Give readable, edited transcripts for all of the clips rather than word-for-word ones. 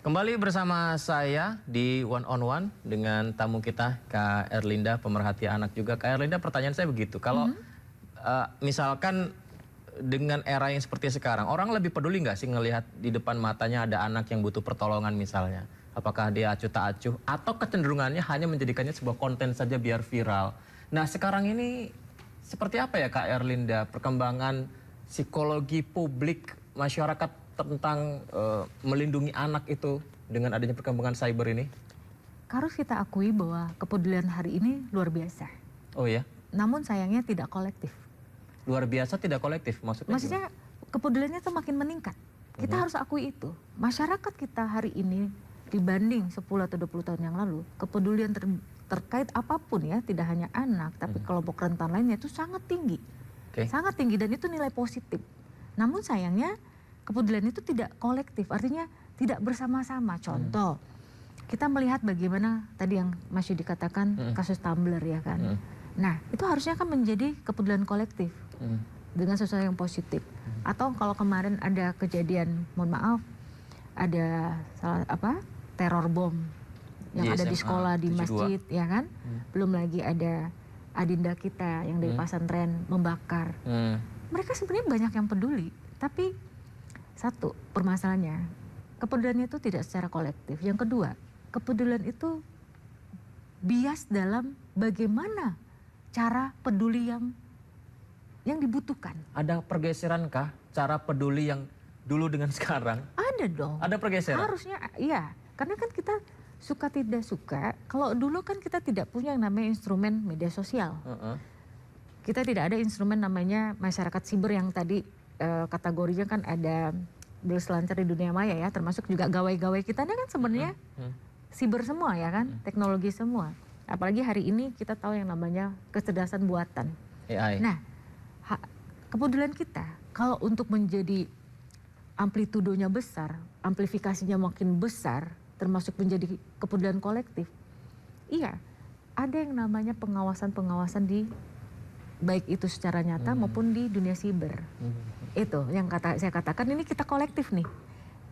Kembali bersama saya di One on One dengan tamu kita Kak Erlinda, pemerhati anak juga. Kak Erlinda, pertanyaan saya begitu, kalau misalkan dengan era yang seperti sekarang, orang lebih peduli nggak sih ngelihat di depan matanya ada anak yang butuh pertolongan misalnya? Apakah dia acuh tak acuh atau kecenderungannya hanya menjadikannya sebuah konten saja biar viral? Nah sekarang ini seperti apa ya Kak Erlinda perkembangan psikologi publik masyarakat tentang melindungi anak itu dengan adanya perkembangan cyber ini? Harus kita akui bahwa kepedulian hari ini luar biasa. Oh ya? Namun sayangnya tidak kolektif. Luar biasa tidak kolektif maksudnya? Maksudnya kepeduliannya itu makin meningkat. Kita harus akui itu. Masyarakat kita hari ini dibanding 10 atau 20 tahun yang lalu, kepedulian terkait apapun ya, tidak hanya anak, tapi kelompok rentan lainnya itu sangat tinggi. Sangat tinggi dan itu nilai positif. Namun sayangnya kepedulian itu tidak kolektif, artinya tidak bersama-sama. Contoh, kita melihat bagaimana tadi yang Mas Yudi katakan kasus Tumblr ya kan. Nah, itu harusnya kan menjadi kepedulian kolektif dengan sesuatu yang positif. Atau kalau kemarin ada kejadian, mohon maaf, ada teror bom yang ada di sekolah, di masjid, ya kan. Belum lagi ada adinda kita yang dari pesantren membakar. Mereka sebenarnya banyak yang peduli, tapi satu permasalahannya, kepedulian itu tidak secara kolektif. Yang kedua, kepedulian itu bias dalam bagaimana cara peduli yang dibutuhkan. Ada pergeserankah cara peduli yang dulu dengan sekarang? Ada dong. Ada pergeseran? Harusnya, iya. Karena kan kita suka tidak suka, kalau dulu kan kita tidak punya yang namanya instrumen media sosial. Kita tidak ada instrumen namanya masyarakat siber yang tadi kategorinya kan ada berselancar di dunia maya ya, termasuk juga gawai-gawai kita kan sebenarnya siber semua ya kan, teknologi semua. Apalagi hari ini kita tahu yang namanya kecerdasan buatan. AI. Nah, kepedulian kita kalau untuk menjadi amplitudonya besar, amplifikasinya makin besar, termasuk menjadi kepedulian kolektif. Iya, ada yang namanya pengawasan-pengawasan di baik itu secara nyata maupun di dunia siber. Itu yang saya katakan, ini kita kolektif nih.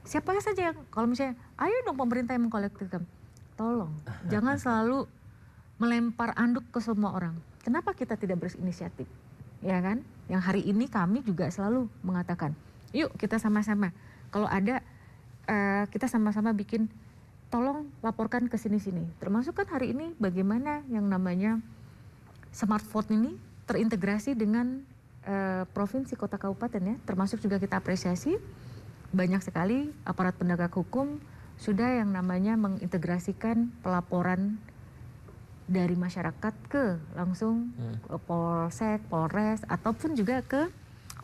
Siapa saja yang, kalau misalnya, ayo dong pemerintah yang mengkolektifkan. Tolong, jangan selalu melempar anduk ke semua orang. Kenapa kita tidak berinisiatif? Ya kan? Yang hari ini kami juga selalu mengatakan, yuk kita sama-sama. Kalau ada, kita sama-sama bikin, tolong laporkan ke sini-sini. Termasuk kan hari ini bagaimana yang namanya smartphone ini terintegrasi dengan provinsi, kota, kabupaten ya, termasuk juga kita apresiasi banyak sekali aparat penegak hukum sudah yang namanya mengintegrasikan pelaporan dari masyarakat ke langsung Polsek, Polres ataupun juga ke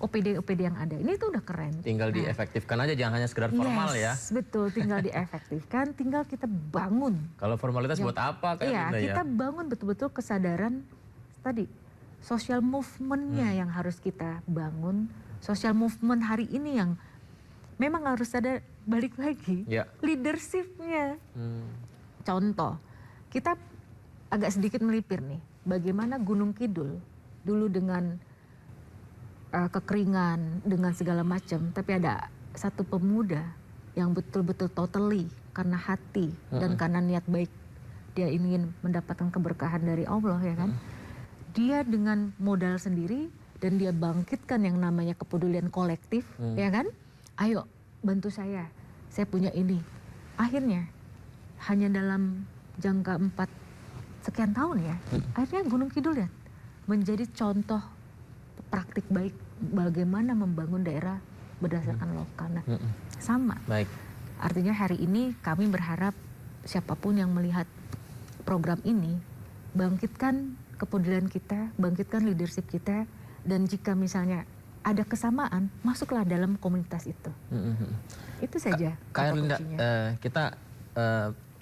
OPD yang ada. Ini tuh udah keren. Tinggal diefektifkan aja, jangan hanya sekedar formal ya. Betul, tinggal diefektifkan, tinggal kita bangun. Kalau formalitas buat apa kan? Iya, kita bangun betul-betul kesadaran tadi. Social movement-nya yang harus kita bangun. Social movement hari ini yang memang harus ada balik lagi. Leadership-nya. Contoh, kita agak sedikit melipir nih. Bagaimana Gunung Kidul dulu dengan kekeringan, dengan segala macam. Tapi ada satu pemuda yang betul-betul totally karena hati dan karena niat baik. Dia ingin mendapatkan keberkahan dari Allah ya kan. Dia dengan modal sendiri dan dia bangkitkan yang namanya kepedulian kolektif, ya kan? Ayo bantu saya punya ini. Akhirnya hanya dalam jangka 4 sekian tahun ya, akhirnya Gunung Kidul ya menjadi contoh praktik baik bagaimana membangun daerah berdasarkan lokal. Nah, sama. Baik. Artinya hari ini kami berharap siapapun yang melihat program ini bangkitkan kepedulian kita, bangkitkan leadership kita, dan jika misalnya ada kesamaan, masuklah dalam komunitas itu. Itu saja. Kak Erlinda, kita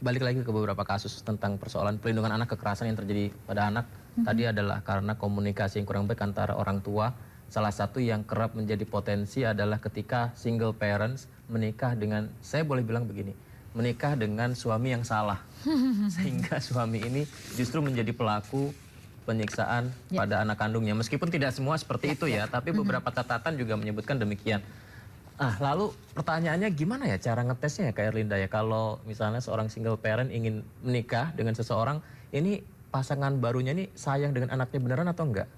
balik lagi ke beberapa kasus tentang persoalan pelindungan anak, kekerasan yang terjadi pada anak. Tadi adalah karena komunikasi yang kurang baik antara orang tua. Salah satu yang kerap menjadi potensi adalah ketika single parents menikah dengan, saya boleh bilang begini, menikah dengan suami yang salah. Sehingga suami ini justru menjadi pelaku penyiksaan pada anak kandungnya. Meskipun tidak semua seperti itu ya, tapi beberapa catatan juga menyebutkan demikian. Lalu pertanyaannya gimana ya cara ngetesnya ya Kak Erlinda ya kalau misalnya seorang single parent ingin menikah dengan seseorang, ini pasangan barunya ini sayang dengan anaknya beneran atau enggak?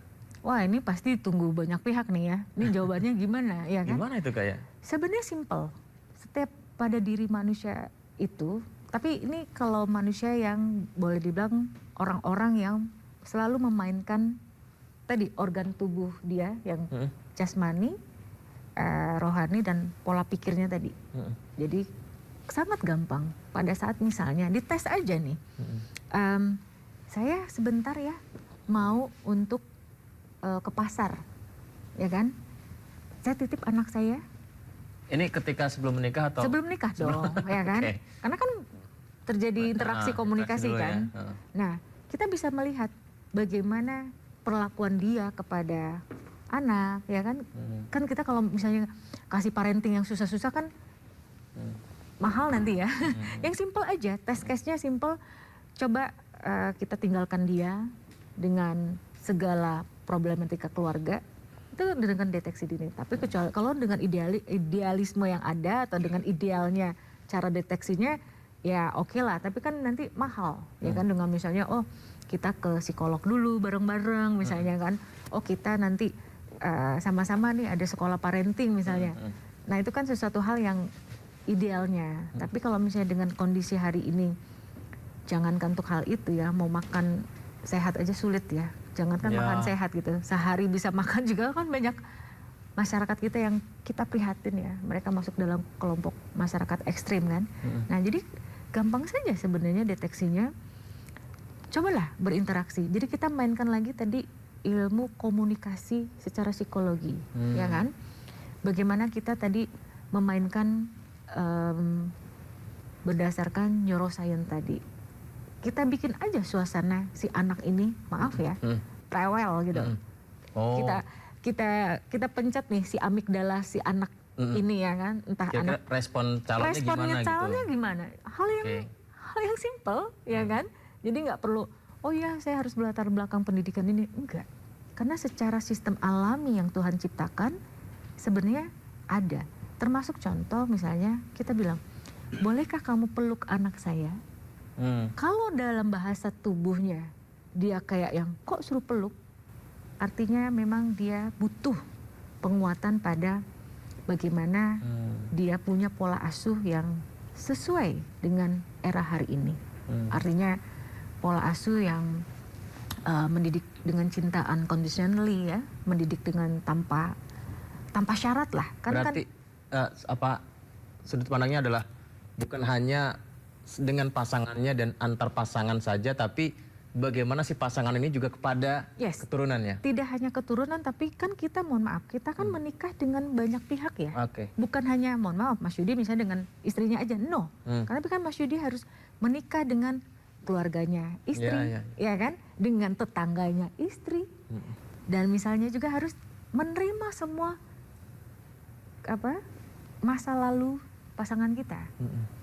Wah, ini pasti tunggu banyak pihak nih ya. Ini jawabannya gimana, ya kan? Gimana itu Kak ya? Sebenarnya simple. Setiap pada diri manusia itu, tapi ini kalau manusia yang boleh dibilang orang-orang yang selalu memainkan tadi organ tubuh dia yang jasmani, rohani dan pola pikirnya tadi. Jadi sangat gampang pada saat misalnya dites aja nih. Saya sebentar ya mau untuk ke pasar, ya kan? Saya titip anak saya. Ini ketika sebelum menikah atau? Sebelum nikah dong, ya kan? Okay. Karena kan terjadi interaksi komunikasi kan. Ya. Nah, kita bisa melihat bagaimana perlakuan dia kepada anak, ya kan? Kan kita kalau misalnya kasih parenting yang susah-susah kan mahal nanti ya. Yang simple aja, test case-nya simple. Coba kita tinggalkan dia dengan segala problematika keluarga itu dengan deteksi dini. Tapi kecuali kalau dengan idealisme yang ada atau dengan idealnya cara deteksinya ya oke lah. Tapi kan nanti mahal, ya kan? Dengan misalnya kita ke psikolog dulu bareng-bareng misalnya kan. Kita nanti sama-sama nih ada sekolah parenting misalnya. Nah itu kan sesuatu hal yang idealnya. Tapi kalau misalnya dengan kondisi hari ini, jangankan untuk hal itu ya, mau makan sehat aja sulit ya. Jangankan makan sehat gitu, sehari bisa makan juga kan banyak masyarakat kita yang kita prihatin ya. Mereka masuk dalam kelompok masyarakat ekstrim kan. Nah jadi gampang saja sebenarnya deteksinya. Cobalah berinteraksi. Jadi kita mainkan lagi tadi ilmu komunikasi secara psikologi, ya kan? Bagaimana kita tadi memainkan berdasarkan neuroscience tadi. Kita bikin aja suasana si anak ini, maaf ya, rewel gitu. Kita pencet nih si amigdala si anak ini ya kan, entah kira-kira anak responnya calonnya gimana? Hal yang simple ya kan. Jadi nggak perlu saya harus berlatar belakang pendidikan ini, enggak. Karena secara sistem alami yang Tuhan ciptakan sebenarnya ada. Termasuk contoh misalnya kita bilang, bolehkah kamu peluk anak saya? Kalau dalam bahasa tubuhnya dia kayak yang kok suruh peluk, artinya memang dia butuh penguatan pada bagaimana dia punya pola asuh yang sesuai dengan era hari ini. Artinya pola asuh yang mendidik dengan cinta unconditionally ya, mendidik dengan tanpa syarat lah. Berarti sudut pandangnya adalah bukan hanya dengan pasangannya dan antar pasangan saja, tapi bagaimana si pasangan ini juga kepada keturunannya. Tidak hanya keturunan, tapi kan kita mohon maaf, kita kan menikah dengan banyak pihak ya. Bukan hanya mohon maaf Mas Yudi misalnya dengan istrinya aja, no. Karena kan Mas Yudi harus menikah dengan keluarganya istri, ya kan, dengan tetangganya istri, dan misalnya juga harus menerima semua masa lalu pasangan kita.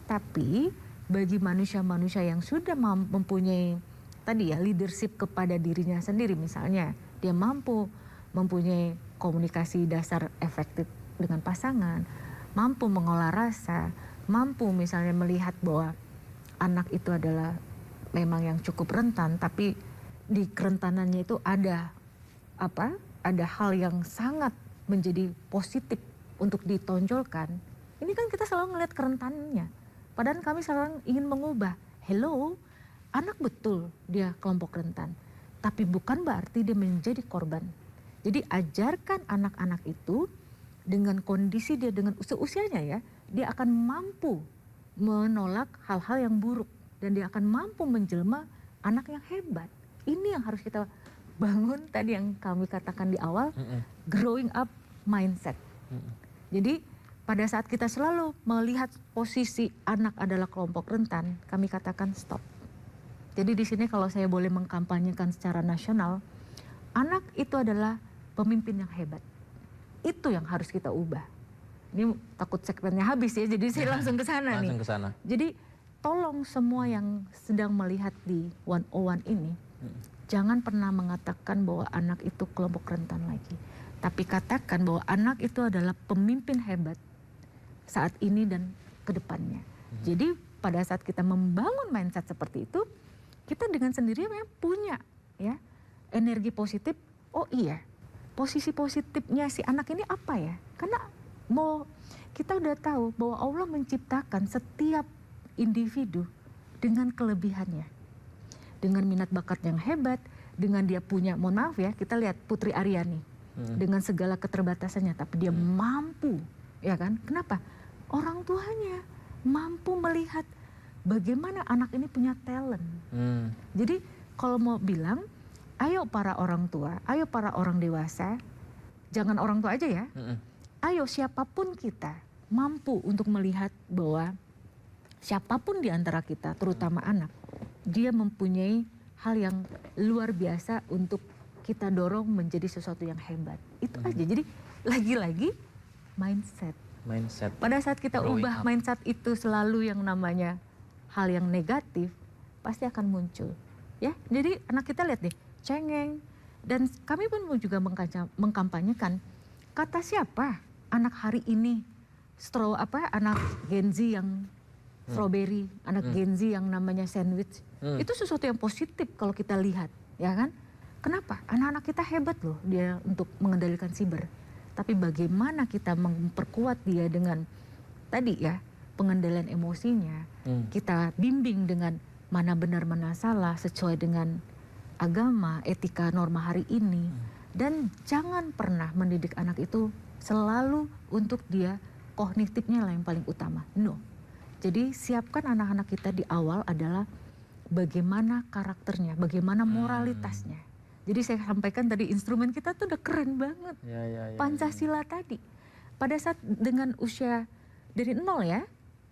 Tapi bagi manusia-manusia yang sudah mempunyai tadi ya leadership kepada dirinya sendiri, misalnya dia mampu mempunyai komunikasi dasar efektif dengan pasangan, mampu mengolah rasa, mampu misalnya melihat bahwa anak itu adalah memang yang cukup rentan, tapi di kerentanannya itu ada hal yang sangat menjadi positif untuk ditonjolkan. Ini kan kita selalu ngelihat kerentanannya. Padahal kami selalu ingin mengubah. Hello, anak betul dia kelompok rentan. Tapi bukan berarti dia menjadi korban. Jadi ajarkan anak-anak itu dengan kondisi dia dengan usianya ya. Dia akan mampu menolak hal-hal yang buruk. Dan dia akan mampu menjelma anak yang hebat. Ini yang harus kita bangun tadi yang kami katakan di awal. Growing up mindset. Jadi pada saat kita selalu melihat posisi anak adalah kelompok rentan, kami katakan stop. Jadi di sini kalau saya boleh mengkampanyekan secara nasional, anak itu adalah pemimpin yang hebat. Itu yang harus kita ubah. Ini takut segmennya habis ya, jadi saya langsung ke sana nih. Jadi tolong semua yang sedang melihat di 101 ini, jangan pernah mengatakan bahwa anak itu kelompok rentan lagi. Tapi katakan bahwa anak itu adalah pemimpin hebat saat ini dan ke depannya. Jadi pada saat kita membangun mindset seperti itu, kita dengan sendirinya punya ya energi positif. Oh iya, posisi positifnya si anak ini apa ya? Karena kita udah tahu bahwa Allah menciptakan setiap individu dengan kelebihannya, dengan minat bakat yang hebat, dengan dia punya, mohon maaf ya, kita lihat Putri Aryani dengan segala keterbatasannya, tapi dia mampu, ya kan? Kenapa? Orang tuanya mampu melihat bagaimana anak ini punya talent. Jadi kalau mau bilang, ayo para orang tua, ayo para orang dewasa, jangan orang tua aja ya, ayo siapapun kita mampu untuk melihat bahwa siapapun di antara kita, terutama anak, dia mempunyai hal yang luar biasa untuk kita dorong menjadi sesuatu yang hebat. Itu aja. Jadi lagi-lagi mindset. Pada saat kita ubah mindset itu selalu yang namanya hal yang negatif, pasti akan muncul. Ya, jadi anak kita lihat deh, cengeng. Dan kami pun juga mengkampanyekan, kata siapa anak hari ini, anak Gen Z yang strawberry, anak Gen Z yang namanya sandwich. Itu sesuatu yang positif kalau kita lihat, ya kan? Kenapa? Anak-anak kita hebat loh dia untuk mengendalikan siber. Tapi bagaimana kita memperkuat dia dengan tadi ya, pengendalian emosinya. Kita bimbing dengan mana benar mana salah sesuai dengan agama, etika, norma hari ini. Dan jangan pernah mendidik anak itu selalu untuk dia kognitifnya lah yang paling utama. No. Jadi siapkan anak-anak kita di awal adalah bagaimana karakternya, bagaimana moralitasnya. Jadi saya sampaikan tadi instrumen kita tuh udah keren banget. Pancasila tadi. Pada saat dengan usia dari 0 ya,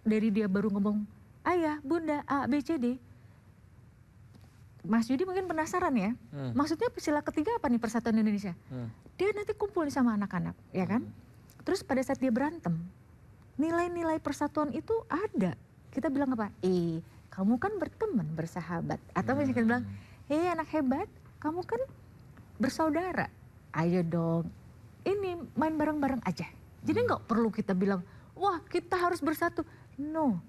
dari dia baru ngomong ayah, bunda, A, B, C, D. Mas Yudi mungkin penasaran ya, maksudnya sila ketiga apa nih Persatuan Indonesia? Dia nanti kumpul sama anak-anak, ya kan? Terus pada saat dia berantem, nilai-nilai persatuan itu ada. Kita bilang apa? Kamu kan berteman, bersahabat. Atau misalnya kita bilang, anak hebat, kamu kan bersaudara. Ayo dong, ini main bareng-bareng aja. Jadi nggak perlu kita bilang, wah kita harus bersatu. No.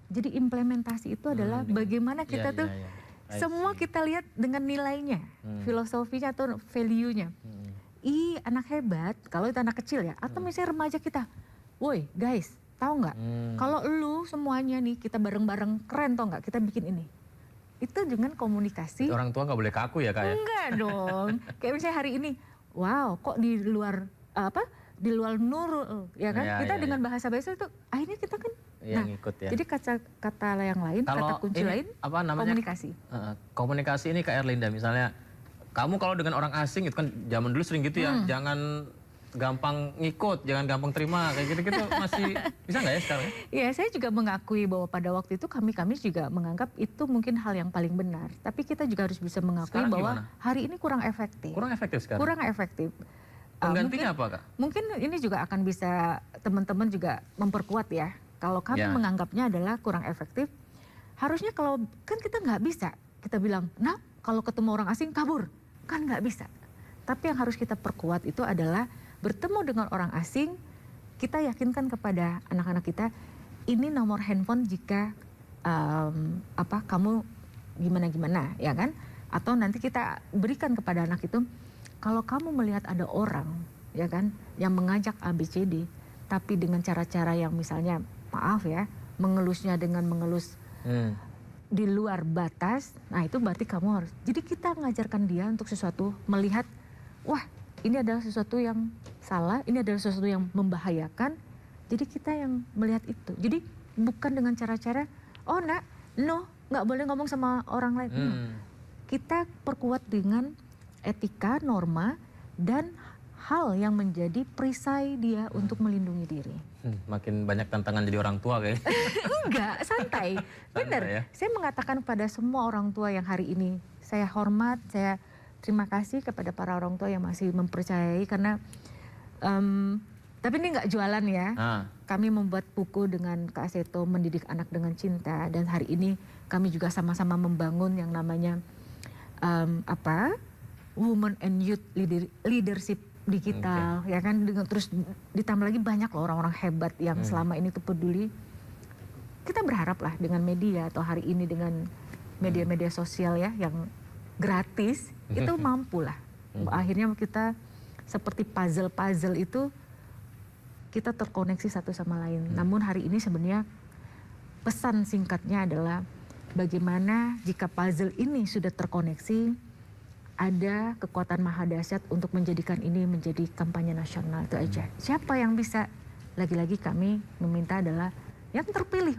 Jadi implementasi itu adalah bagaimana kita tuh semua kita lihat dengan nilainya, filosofinya atau value-nya. Anak hebat, kalau itu anak kecil ya, atau misalnya remaja kita. Woi guys, tahu nggak? Kalau lu semuanya nih kita bareng-bareng keren, tau nggak? Kita bikin ini. Itu dengan komunikasi. Orang tua nggak boleh kaku ya kak ya? Enggak dong. Kayak misalnya hari ini, wow kok di luar di luar Nurul, ya kan? Kita dengan bahasa-bahasa itu, akhirnya kita kan. Ngikut ya. Jadi kata yang lain, kata kunci lain, apa namanya, komunikasi. Komunikasi ini Kak Erlinda, misalnya kamu kalau dengan orang asing itu kan zaman dulu sering gitu ya, jangan gampang ngikut, jangan gampang terima, kayak gitu-gitu masih bisa nggak ya sekarang? Iya, saya juga mengakui bahwa pada waktu itu kami juga menganggap itu mungkin hal yang paling benar. Tapi kita juga harus bisa mengakui sekarang bahwa hari ini kurang efektif. Kurang efektif sekarang? Kurang efektif. Penggantinya apa Kak? Mungkin ini juga akan bisa teman-teman juga memperkuat ya. Kalau kami menganggapnya adalah kurang efektif, harusnya kalau kan kita nggak bisa kita bilang, nah kalau ketemu orang asing kabur, kan nggak bisa. Tapi yang harus kita perkuat itu adalah bertemu dengan orang asing, kita yakinkan kepada anak-anak kita, ini nomor handphone jika kamu gimana-gimana, ya kan? Atau nanti kita berikan kepada anak itu, kalau kamu melihat ada orang, ya kan, yang mengajak ABCD, tapi dengan cara-cara yang misalnya, maaf ya, mengelusnya dengan mengelus di luar batas, nah itu berarti kamu harus. Jadi kita mengajarkan dia untuk sesuatu, melihat, wah ini adalah sesuatu yang salah, ini adalah sesuatu yang membahayakan. Jadi kita yang melihat itu. Jadi bukan dengan cara-cara, oh nak, no, nggak boleh ngomong sama orang lain. No. Kita perkuat dengan etika, norma, dan hal yang menjadi perisai dia untuk melindungi diri. Makin banyak tantangan jadi orang tua kayaknya. Enggak, santai. Benar, ya? Saya mengatakan pada semua orang tua yang hari ini, saya hormat, saya terima kasih kepada para orang tua yang masih mempercayai karena tapi ini nggak jualan ya. Kami membuat buku dengan Kak Seto, Mendidik Anak dengan Cinta, dan hari ini kami juga sama-sama membangun yang namanya Women and Youth Leadership digital, ya kan, terus ditambah lagi banyak loh orang-orang hebat yang selama ini tuh peduli. Kita berharap lah dengan media atau hari ini dengan media-media sosial ya yang gratis itu mampu lah. Akhirnya kita seperti puzzle-puzzle itu kita terkoneksi satu sama lain. Namun hari ini sebenarnya pesan singkatnya adalah bagaimana jika puzzle ini sudah terkoneksi, ada kekuatan maha dahsyat untuk menjadikan ini menjadi kampanye nasional, itu aja. Siapa yang bisa? Lagi-lagi kami meminta adalah yang terpilih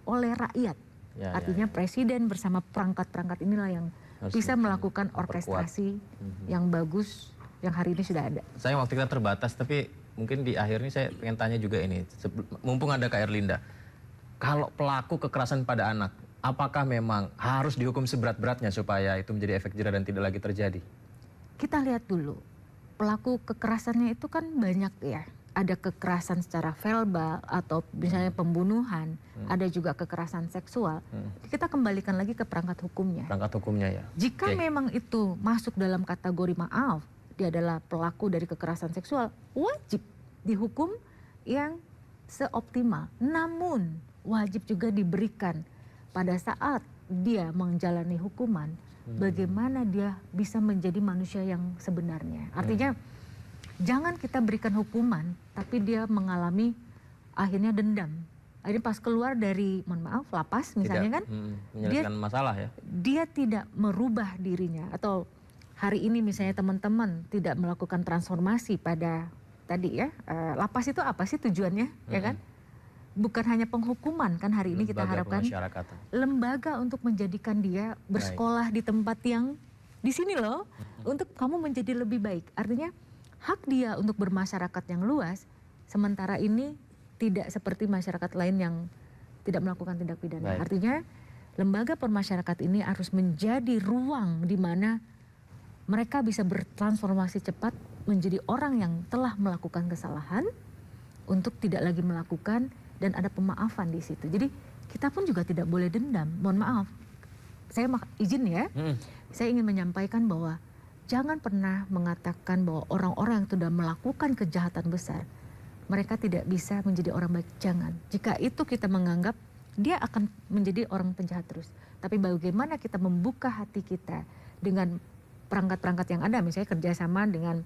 oleh rakyat. Artinya presiden bersama perangkat-perangkat inilah yang harus bisa melakukan orkestrasi yang bagus yang hari ini sudah ada. Saya waktu kita terbatas, tapi mungkin di akhir ini saya pengen tanya juga ini, mumpung ada Kak Erlinda, kalau pelaku kekerasan pada anak, apakah memang harus dihukum seberat-beratnya supaya itu menjadi efek jerah dan tidak lagi terjadi? Kita lihat dulu, pelaku kekerasannya itu kan banyak ya. Ada kekerasan secara verbal atau misalnya pembunuhan, ada juga kekerasan seksual. Kita kembalikan lagi ke perangkat hukumnya. Perangkat hukumnya ya. Jika memang itu masuk dalam kategori maaf, dia adalah pelaku dari kekerasan seksual, wajib dihukum yang seoptimal. Namun wajib juga diberikan pada saat dia menjalani hukuman, bagaimana dia bisa menjadi manusia yang sebenarnya. Artinya jangan kita berikan hukuman, tapi dia mengalami akhirnya dendam. Akhirnya pas keluar dari, mohon maaf, lapas misalnya kan, menyelesaikan masalah ya. Dia tidak merubah dirinya. Atau hari ini misalnya teman-teman tidak melakukan transformasi pada tadi ya, lapas itu apa sih tujuannya, ya kan? Bukan hanya penghukuman kan hari ini kita harapkan. Lembaga untuk menjadikan dia bersekolah di tempat yang di sini loh, untuk kamu menjadi lebih baik. Artinya hak dia untuk bermasyarakat yang luas, sementara ini tidak seperti masyarakat lain yang tidak melakukan tindak pidana. Artinya lembaga permasyarakat ini harus menjadi ruang di mana mereka bisa bertransformasi cepat menjadi orang yang telah melakukan kesalahan untuk tidak lagi melakukan, dan ada pemaafan di situ. Jadi kita pun juga tidak boleh dendam. Mohon maaf, saya izin ya, saya ingin menyampaikan bahwa jangan pernah mengatakan bahwa orang-orang yang sudah melakukan kejahatan besar, mereka tidak bisa menjadi orang baik. Jangan. Jika itu kita menganggap dia akan menjadi orang penjahat terus. Tapi bagaimana kita membuka hati kita dengan perangkat-perangkat yang ada, misalnya kerjasama dengan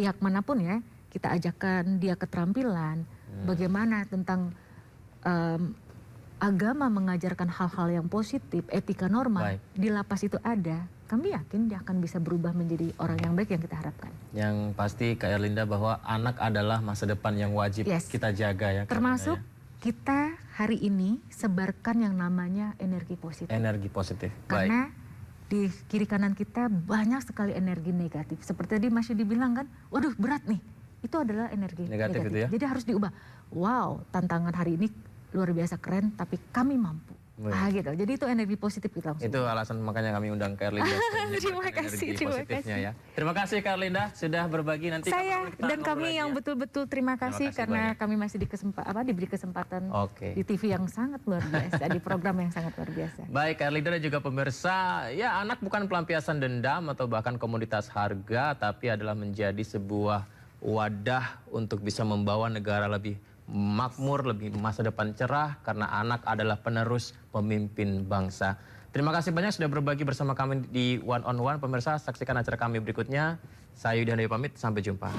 pihak manapun ya, kita ajakkan dia keterampilan, bagaimana tentang agama mengajarkan hal-hal yang positif, etika norma, di lapas itu ada. Kami yakin dia akan bisa berubah menjadi orang yang baik yang kita harapkan. Yang pasti Kak Erlinda bahwa anak adalah masa depan yang wajib kita jaga ya. Termasuk kita hari ini sebarkan yang namanya energi positif. Energi positif. Karena di kiri kanan kita banyak sekali energi negatif. Seperti tadi Mas Yudi bilang kan, waduh berat nih. Itu adalah energi negatif. Itu ya? Jadi harus diubah. Wow, tantangan hari ini luar biasa keren, tapi kami mampu. Gitu. Jadi itu energi positif kita langsung. Itu alasan makanya kami undang Kak Erlinda. Terima kasih. Ya. Terima kasih Kak Erlinda sudah berbagi. Nanti saya dan kami yang betul-betul terima kasih karena kami masih diberi kesempatan di TV yang sangat luar biasa, di program yang sangat luar biasa. Baik Kak Erlinda dan juga pemirsa, ya anak bukan pelampiasan dendam atau bahkan komoditas harga, tapi adalah menjadi sebuah wadah untuk bisa membawa negara lebih makmur, lebih masa depan cerah, karena anak adalah penerus pemimpin bangsa. Terima kasih banyak sudah berbagi bersama kami di One on One. Pemirsa, saksikan acara kami berikutnya. Saya Yudi Handoyo pamit, sampai jumpa.